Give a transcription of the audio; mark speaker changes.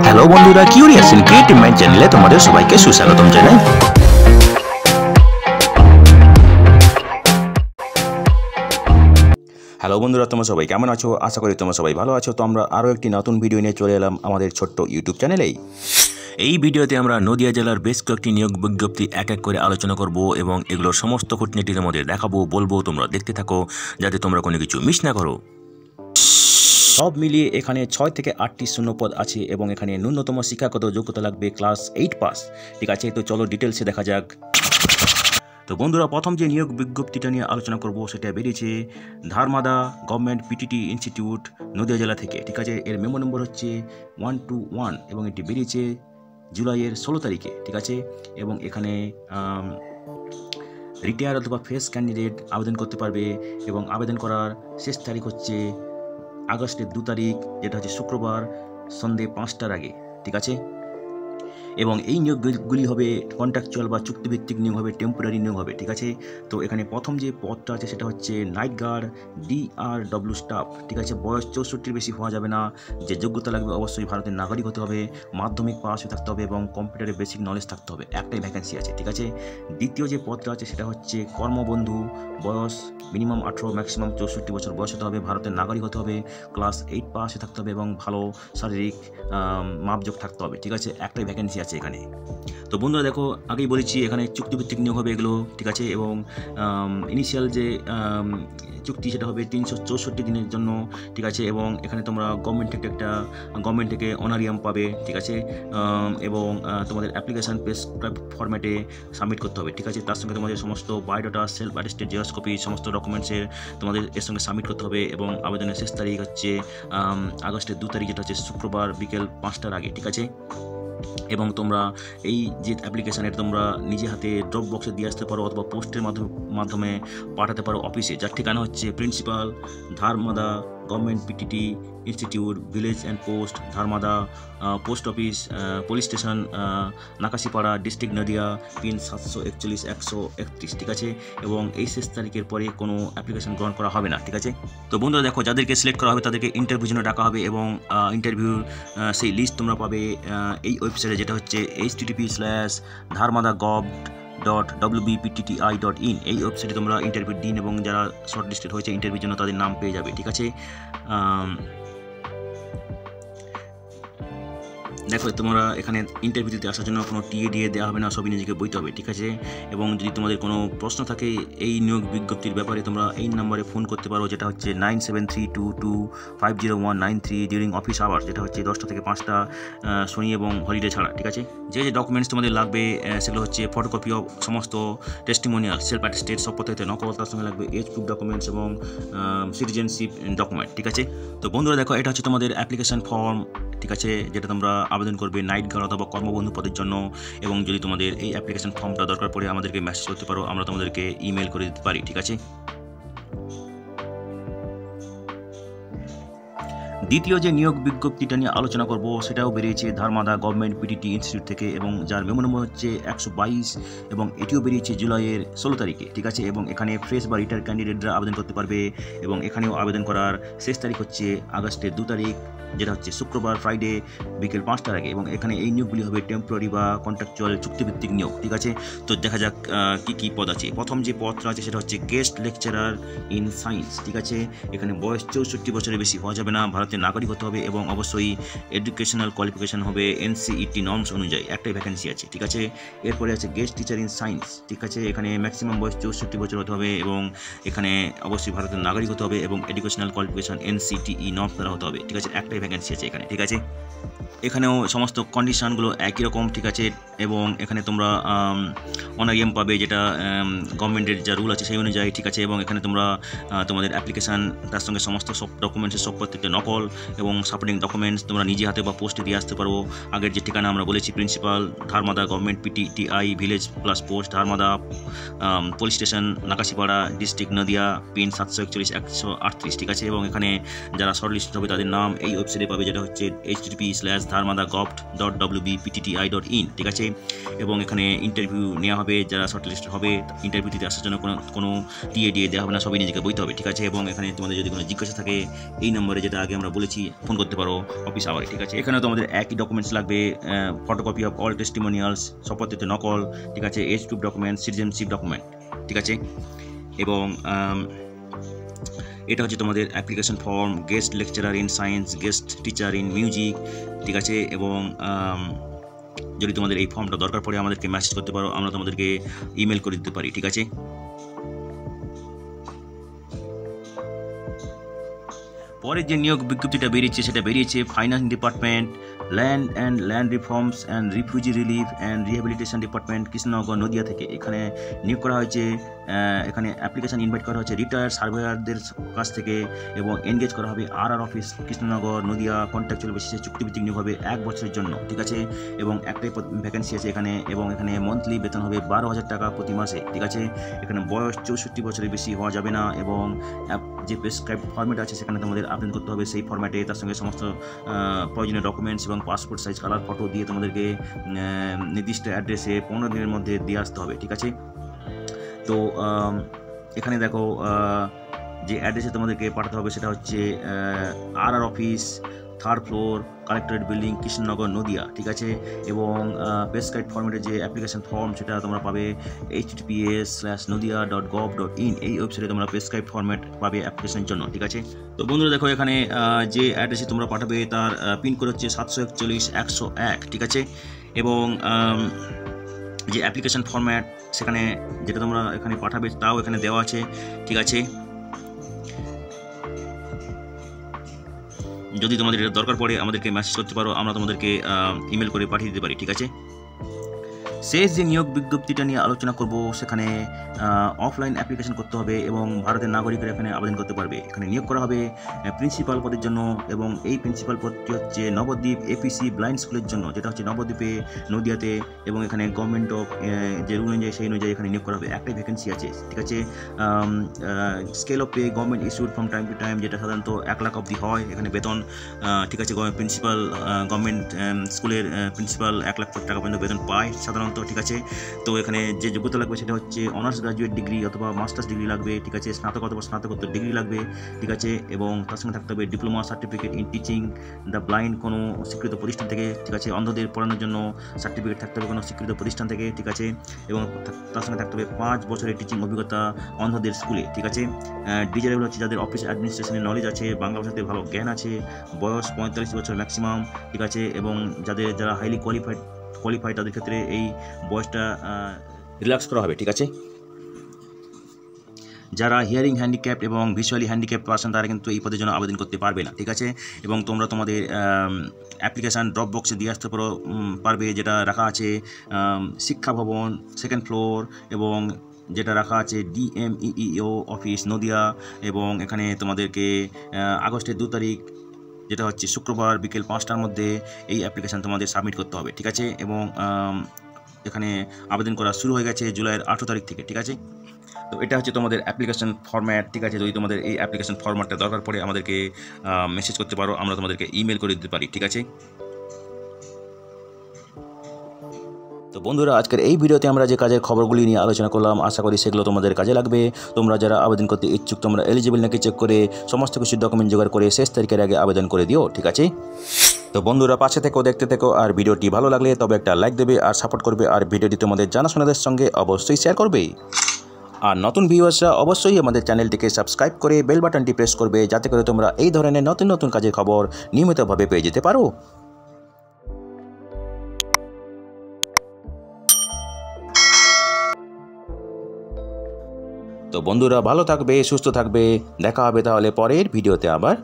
Speaker 1: Hello বন্ধুরা, curious in creative mind চ্যানেলে তোমাদের সবাইকে সুস্বাগতম জানাই। হ্যালো বন্ধুরা, তোমরা সবাই কেমন আছো? আশা করি তোমরা সবাই ভালো আছো। তো আমরা আরও একটি নতুন ভিডিও নিয়ে চলে এলাম আমাদের ছোট্ট ইউটিউব চ্যানেলেই। এই ভিডিওতে আমরা নদিয়া জেলার বেশ কয়েকটি নিয়োগ বিজ্ঞপ্তি এক এক করে আলোচনা করব এবং এগুলোর সমস্ত খুঁটিনাটি তোমাদের দেখাবো, বলবো। তোমরা দেখতে থাকো যাতে তোমরা কোনো কিছু মিস না করো। সব মিলিয়ে এখানে 6 থেকে 8টি শূন্যপদ আছে এবং এখানে ন্যূনতম শিক্ষাগত যোগ্যতা লাগবে ক্লাস 8 পাস। ঠিক আছে, তো চলো ডিটেলসে দেখা যাক। তো বন্ধুরা, প্রথম যে নিয়োগ বিজ্ঞপ্তিটা নিয়ে আলোচনা করব সেটা বেরিয়েছে ধারমাদা গভর্নমেন্ট পিটিটি ইনস্টিটিউট নদিয়া জেলা থেকে। ঠিক আছে, এর মেমো নম্বর হচ্ছে 121 এবং এটি বেরিয়েছে জুলাইয়ের 16 তারিখে। ঠিক আছে, এবং এখানে রিটায়ার অথবা ফ্রেশ ক্যান্ডিডেট আবেদন করতে পারবে এবং আবেদন করার শেষ তারিখ হচ্ছে আগস্টের 2 তারিখ, যেটা হচ্ছে শুক্রবার সন্ধ্যে 5টার আগে। ঠিক আছে, এবং এই নিয়োগগুলি হবে কন্ট্রাকচুয়াল বা চুক্তিভিত্তিক নিয়োগ হবে, টেম্পোরারি নিয়োগ হবে। ঠিক আছে, তো এখানে প্রথম যে পদটা আছে সেটা হচ্ছে নাইট গার্ড DRW স্টাফ। ঠিক আছে, বয়স 64-র বেশি হওয়া যাবে না। যে যোগ্যতা লাগবে অবশ্যই ভারতের নাগরিক হতে হবে, মাধ্যমিক পাস হয়ে থাকতে হবে এবং কম্পিউটারের বেসিক নলেজ থাকতে হবে। একটাই ভ্যাকেন্সি আছে। ঠিক আছে, দ্বিতীয় যে পদটা আছে সেটা হচ্ছে কর্মবন্ধু। বয়স মিনিমাম 18, ম্যাক্সিমাম 64 বছর বয়স হতে হবে, ভারতের নাগরিক হতে হবে, ক্লাস 8 পাস হয়ে থাকতে হবে এবং ভালো শারীরিক মাপযোগ থাকতে হবে। ঠিক আছে, একটাই ভ্যাকেন্সি আছে এখানে। তো বন্ধুরা দেখো, আগেই বলেছি এখানে চুক্তিভিত্তিক নিয়োগ হবে এগুলো। ঠিক আছে, এবং ইনিশিয়াল যে চুক্তি সেটা হবে 364 দিনের জন্য। ঠিক আছে, এবং এখানে তোমরা গভর্নমেন্ট থেকে অনারিয়াম পাবে। ঠিক আছে, এবং তোমাদের অ্যাপ্লিকেশান প্রেসক্রাইব ফরম্যাটে সাবমিট করতে হবে। ঠিক আছে, তার সঙ্গে তোমাদের সমস্ত biodata, self attested xerox copy, সমস্ত ডকুমেন্টসের তোমাদের এর সঙ্গে সাবমিট করতে হবে এবং আবেদনের শেষ তারিখ হচ্ছে আগস্টের 2 তারিখ, যেটা হচ্ছে শুক্রবার বিকেল 5টার আগে। ঠিক আছে, এবং তোমরা এই যে অ্যাপ্লিকেশান এটা তোমরা নিজে হাতে ড্রপ বক্সে দিয়ে আসতে পারো অথবা পোস্টের মাধ্যমে পাঠাতে পারো অফিসে, যার ঠিকানা হচ্ছে principal, Dharmada government PTTI institute, village and post, Dharmada, post office, police station, Nakashipara, district Nadia, pin 741-131। ঠিক আছে, এবং এই শেষ তারিখের পরে কোনো অ্যাপ্লিকেশন গ্রহণ করা হবে না। ঠিক আছে, তো বন্ধুরা দেখো, যাদেরকে সিলেক্ট করা হবে তাদেরকে ইন্টারভিউর জন্য ডাকা হবে এবং ইন্টারভিউর সেই লিস্ট তোমরা পাবে এই ওয়েবসাইটে, যেটা হচ্ছে http://dharmada.gov.wbptti.in। এই ওয়েবসাইটে তোমরা ইন্টারভিউ দিন এবং যারা শর্ট লিস্টেড হয়েছে ইন্টারভিউর জন্য তাদের নাম পেয়ে যাবে। ঠিক আছে, দেখো তোমরা এখানে ইন্টারভিউ দিতে আসার জন্য কোনো টিএ দেওয়া হবে না, সবই নিজেকে বইতে হবে। ঠিক আছে, এবং যদি তোমাদের কোনো প্রশ্ন থাকে এই নিয়োগ বিজ্ঞপ্তির ব্যাপারে তোমরা এই নাম্বারে ফোন করতে পারো, যেটা হচ্ছে 9732250193 ডিউরিং অফিস আওয়ার, যেটা হচ্ছে 10টা থেকে 5টা শনি এবং হলিডে ছাড়া। ঠিক আছে, যে ডকুমেন্টস তোমাদের লাগবে সেগুলো হচ্ছে ফটোকপি অফ সমস্ত টেস্টিমোনিয়াল, সেলফ অ্যাটেস্টেড সব পদ্ধতিতে নকল, তার সঙ্গে লাগবে এজ প্রুফ ডকুমেন্টস এবং সিটিজেনশিপ ডকুমেন্ট। ঠিক আছে, তো বন্ধুরা দেখো, এটা হচ্ছে তোমাদের অ্যাপ্লিকেশন ফর্ম। ঠিক আছে, যেটা তোমরা আবেদন করবে নাইট গার্ড অথবা কর্মবন্ধু পদের জন্য। এবং যদি তোমাদের এই অ্যাপ্লিকেশন ফর্মটা দরকার পড়ে আমাদেরকে মেসেজ করতে পারো, আমরা তোমাদেরকে ইমেল করে দিতে পারি। ঠিক আছে, দ্বিতীয় যে নিয়োগ বিজ্ঞপ্তিটা নিয়ে আলোচনা করব সেটাও বেরিয়েছে ধারমাদা গভর্নমেন্ট পিটিটি ইনস্টিটিউট থেকে এবং যার মেমো নম্বর হচ্ছে 122 এবং এটিও বেরিয়েছে জুলাইয়ের 16 তারিখে। ঠিক আছে, এবং এখানে ফ্রেশ বা রিটায়ার ক্যান্ডিডেটরা আবেদন করতে পারবে এবং এখানেও আবেদন করার শেষ তারিখ হচ্ছে আগস্টের 2 তারিখ, যেটা হচ্ছে শুক্রবার ফ্রাইডে বিকেল 5টার আগে। এবং এখানে এই নিয়োগগুলি হবে টেম্পোরারি বা কন্ট্রাকচুয়াল চুক্তিভিত্তিক নিয়োগ। ঠিক আছে, তো দেখা যাক কি পদ আছে। প্রথম যে পদটা আছে সেটা হচ্ছে গেস্ট লেকচারার ইন সায়েন্স। ঠিক আছে, এখানে বয়স 64 বছরের বেশি হওয়া যাবে না, ভারতের নাগরিক হতে হবে এবং অবশ্যই এডুকেশনাল কোয়ালিফিকেশন হবে NCET নর্মস অনুযায়ী। একটাই ভ্যাকেন্সি আছে। ঠিক আছে, এরপরে আছে গেস্ট টিচার ইন সায়েন্স। ঠিক আছে, এখানে ম্যাক্সিমাম বয়স 64 বছর হতে হবে এবং এখানে অবশ্যই ভারতের নাগরিক হতে হবে এবং এডুকেশনাল কোয়ালিফিকেশন NCTE নর্মস দ্বারা হতে হবে। ঠিক আছে, একটাই ভ্যাকেন্সি আছে এখানে। ঠিক আছে, এখানেও সমস্ত কন্ডিশনগুলো একই রকম। ঠিক আছে, এবং এখানে তোমরা অনারিয়াম পাবে, যেটা গভর্নমেন্টের যা রুল আছে সেই অনুযায়ী। ঠিক আছে, এবং এখানে তোমরা তোমাদের অ্যাপ্লিকেশান, তার সঙ্গে সমস্ত সব ডকুমেন্টসের সব প্রত্যেকটা নকল এবং সাপোর্টিং ডকুমেন্টস তোমরা নিজে হাতে বা পোস্টে দিয়ে আসতে পারবো। আগের যে ঠিকানা আমরা বলেছি, principal, Dharmada government PTTI, village plus post, Dharmada, police station, Nakashipara, district Nadia, pin 741-138। ঠিক আছে, এবং এখানে যারা শর্ট লিস্ট হবে তাদের নাম এই ওয়েবসাইট ওয়েবসাইটে পাবে, যেটা হচ্ছে http://dharmada.gov.wbptti.in, ঠিক আছে। এবং এখানে ইন্টারভিউ নেওয়া হবে, যারা শর্টলিস্ট হবে ইন্টারভিউ দিতে আসার জন্য কোনো টিএ দেওয়া হবে না, সবই নিজেকে বইতে হবে, ঠিক আছে। এবং এখানে তোমাদের যদি কোনো জিজ্ঞাসা থাকে এই নম্বরে, যেটা আগে আমরা বলেছি, ফোন করতে পারো অফিস আওয়ারে, ঠিক আছে। এখানে তোমাদের একই ডকুমেন্টস লাগবে, ফটোকপি অফ অল টেস্টিমোনিয়ালস, শপথের নকল, ঠিক আছে, age proof document, citizenship document, ঠিক আছে। এবং এটা হচ্ছে তোমাদের application form, guest lecturer in science, guest teacher in music, ঠিক আছে। এবং যদি তোমাদের এই ফর্মটা দরকার পড়ে আমাদেরকে মেসেজ করতে পারো, আমরা তোমাদেরকে ইমেল করে দিতে পারি, ঠিক আছে। পরের যে নিয়োগ বিজ্ঞপ্তিটা বেরিয়েছে, সেটা বেরিয়েছে finance department, land reforms and refugee relief and rehabilitation department, Krishnanagar Nadia থেকে। এখানে নিয়োগ করা হয়েছে, এখানে অ্যাপ্লিকেশন ইনভাইট করা হয়েছে রিটায়ার্ড সার্ভেয়ারদের কাছ থেকে, এবং এনগেজ করা হবে অফিস কৃষ্ণনগর নদিয়া, কন্ট্রাকচুয়াল বেসিসে চুক্তিভিত্তিক নিয়োগ হবে 1 বছরের জন্য, ঠিক আছে। এবং একটাই ভ্যাকেন্সি আছে এখানে, এবং এখানে মান্থলি বেতন হবে 12,000 টাকা প্রতি মাসে, ঠিক আছে। এখানে বয়স 64 বছরের বেশি হওয়া যাবে না, এবং যে প্রেসক্রাইব ফরম্যাট আছে সেখানে তোমাদের আবেদন করতে হবে সেই ফরম্যাটে, তার সঙ্গে সমস্ত প্রয়োজনীয় ডকুমেন্টস এবং পাসপোর্ট সাইজ কালার ফটো দিয়ে তোমাদেরকে নির্দিষ্ট অ্যাড্রেসে 15 দিনের মধ্যে দিয়ে আসতে হবে, ঠিক আছে। তো এখানে দেখো যে অ্যাড্রেসে তোমাদেরকে পাঠাতে হবে সেটা হচ্ছে office, 3rd floor, collectorate building, Krishnanagar Nadia, ঠিক আছে। এবং প্রেসক্রাইব ফরম্যাটের যে অ্যাপ্লিকেশন ফর্ম সেটা তোমরা পাবে https://nodia.gov.in, এই ওয়েবসাইটে তোমরা প্রেসক্রাইব ফরম্যাট পাবে অ্যাপ্লিকেশনের জন্য, ঠিক আছে। তো বন্ধুরা দেখো, এখানে যে অ্যাড্রেসে তোমরা পাঠাবে তার পিনকোড হচ্ছে 741-101, ঠিক আছে। এবং যে অ্যাপ্লিকেশন ফরম্যাট সেখানে যেটা তোমরা এখানে পাঠাবে তাও এখানে দেওয়া আছে, ঠিক আছে। যদি তোমাদের এটা দরকার পড়ে আমাদেরকে মেসেজ করতে পারো, আমরা তোমাদেরকে ইমেল করে পাঠিয়ে দিতে পারি, ঠিক আছে। শেষ যে নিয়োগ বিজ্ঞপ্তিটা নিয়ে আলোচনা করব, সেখানে অফলাইন অ্যাপ্লিকেশন করতে হবে এবং ভারতের নাগরিকরা এখানে আবেদন করতে পারবে। এখানে নিয়োগ করা হবে প্রিন্সিপাল পদের জন্য, এবং এই প্রিন্সিপাল পদটি হচ্ছে নবদ্বীপ এপিসি ব্লাইন্ড স্কুলের জন্য, যেটা হচ্ছে নবদ্বীপে নদিয়াতে। এবং এখানে গভর্নমেন্ট অফ যে রুল অনুযায়ী সেই অনুযায়ী এখানে নিয়োগ করা হবে, একটাই ভ্যাকেন্সি আছে, ঠিক আছে। Scale of pay government issued from time to time, যেটা সাধারণত 1 লাখ অবধি হয় এখানে বেতন, ঠিক আছে। প্রিন্সিপাল গভর্নমেন্ট স্কুলের প্রিন্সিপাল 1 লাখ টাকা পর্যন্ত বেতন পায় সাধারণত, ঠিক আছে। তো এখানে যে যোগ্যতা লাগবে সেটা হচ্ছে অনার্স গ্রাজুয়েট ডিগ্রি অথবা মাস্টার্স ডিগ্রি লাগবে, ঠিক আছে। স্নাতক অথবা স্নাতকোত্তর ডিগ্রি লাগবে, ঠিক আছে। এবং তার সঙ্গে থাকতে হবে diploma certificate in teaching the blind, কোনো স্বীকৃত প্রতিষ্ঠান থেকে, ঠিক আছে। অন্ধদের পড়ানোর জন্য সার্টিফিকেট থাকতে হবে কোনো স্বীকৃত প্রতিষ্ঠান থেকে, ঠিক আছে। এবং তার সঙ্গে থাকতে হবে 5 বছরের টিচিং অভিজ্ঞতা অন্ধদের স্কুলে, ঠিক আছে। ডিজারেবল হচ্ছে যাদের অফিস অ্যাডমিনিস্ট্রেশনের নলেজ আছে, বাংলা ভাষাতে ভালো জ্ঞান আছে, বয়স 45 বছর ম্যাক্সিমাম, ঠিক আছে। এবং যারা হাইলি কোয়ালিফাইড তাদের ক্ষেত্রে এই বয়সটা রিল্যাক্স করা হবে, ঠিক আছে। যারা হিয়ারিং হ্যান্ডিক্যাপ এবং ভিজুয়ালি হ্যান্ডিক্যাপ পারসন তারা কিন্তু এই পদের জন্য আবেদন করতে পারবে না, ঠিক আছে। এবং তোমরা তোমাদের অ্যাপ্লিকেশান ড্রপ বক্সে দিয়ে আসতে পারবে, যেটা রাখা আছে শিক্ষা ভবন 2nd ফ্লোর, এবং যেটা রাখা আছে DMEEO অফিস নদিয়া। এবং এখানে তোমাদেরকে আগস্টের 2 তারিখ, যেটা হচ্ছে শুক্রবার বিকেল 5টার মধ্যে এই অ্যাপ্লিকেশান তোমাদের সাবমিট করতে হবে, ঠিক আছে। এবং এখানে আবেদন করা শুরু হয়ে গেছে জুলাইয়ের 18 তারিখ থেকে, ঠিক আছে। তো এটা হচ্ছে তোমাদের অ্যাপ্লিকেশন ফরম্যাট, ঠিক আছে। যদি তোমাদের এই অ্যাপ্লিকেশন ফরম্যাটটা দরকার পড়ে আমাদেরকে মেসেজ করতে পারো, আমরা তোমাদেরকে ইমেল করে দিতে পারি, ঠিক আছে। তো বন্ধুরা, আজকের এই ভিডিওতে আমরা যে কাজের খবরগুলি নিয়ে আলোচনা করলাম, আশা করি সেগুলো তোমাদের কাজে লাগবে। তোমরা যারা আবেদন করতে ইচ্ছুক, তোমরা এলিজিবল নাকি চেক করে সমস্ত কিছু ডকুমেন্ট জোগাড় করে শেষ তারিখের আগে আবেদন করে দিও, ঠিক আছে। তো বন্ধুরা, পাশে থেকো, দেখতে থেকো, আর ভিডিওটি ভালো লাগলে তবে একটা লাইক দেবে আর সাপোর্ট করবে, আর ভিডিওটি তোমাদের জানাশোনাদের সঙ্গে অবশ্যই শেয়ার করবে। আর নতুন ভিউয়ার্সরা অবশ্যই আমাদের চ্যানেলটিকে সাবস্ক্রাইব করে বেল বাটনটি প্রেস করবে, যাতে করে তোমরা এই ধরনের নতুন নতুন কাজের খবর নিয়মিতভাবে পেয়ে যেতে পারো। তো বন্ধুরা, ভালো থাকবে, সুস্থ থাকবে, দেখা হবে তাহলে পরের ভিডিওতে আবার।